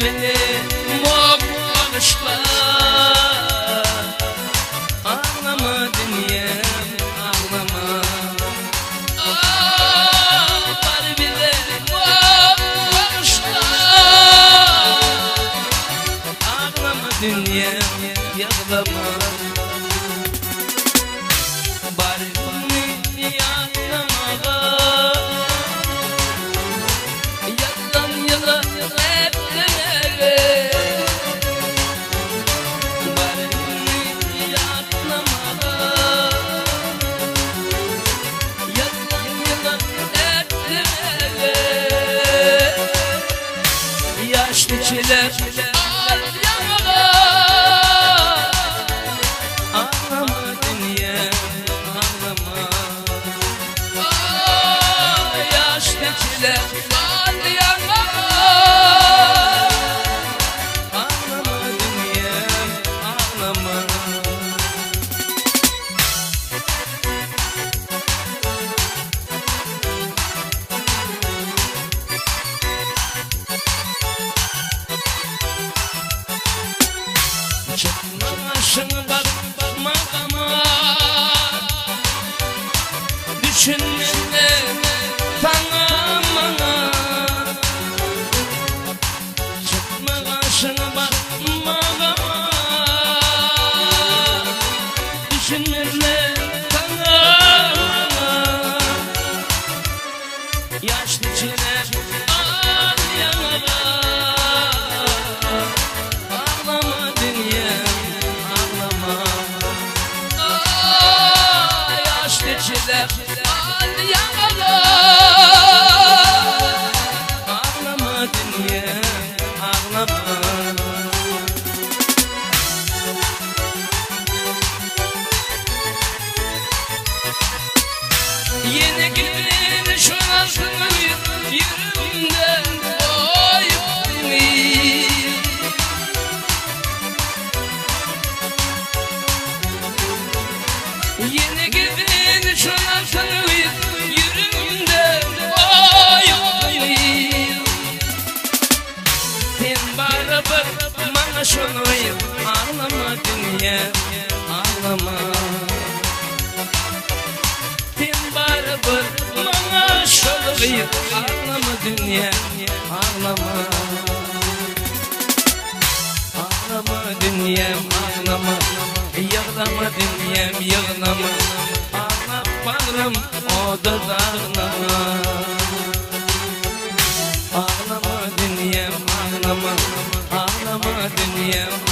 beni mop bağışla. Ağlama dünyam ağlama. Kalbine mop bağışla. Ağlama dünyam yağlama. Yaşlı çiler al yanıma. Ağlama dünya ağlama. Yaşlı çiler al yanıma. Ağlama dünya ağlama. Çıkmamışın bakmama. Düşünmene tanımana. Çıkmamışın bakmama. Düşünmene tanımana. Yaşlı çiler al yanına. Ağlama dünya ağlama. Yaşlı çiler al yanına. Ağlama dünya ağlama. Yine gidin şu nasıl yüreğimden koyup beni. Yine gidin şu nasıl yüreğimden koyup beni. Sen beraber bana şunu ağlama dünya ağlama. Beraber bana şöyle ağlama dünya ağlama. Ağlama dünyam ağlama. Yağlama dünyam yağlama. Ağlap bağrım o da ağlama. Ağlama dünyam ağlama. Ağlama dünyam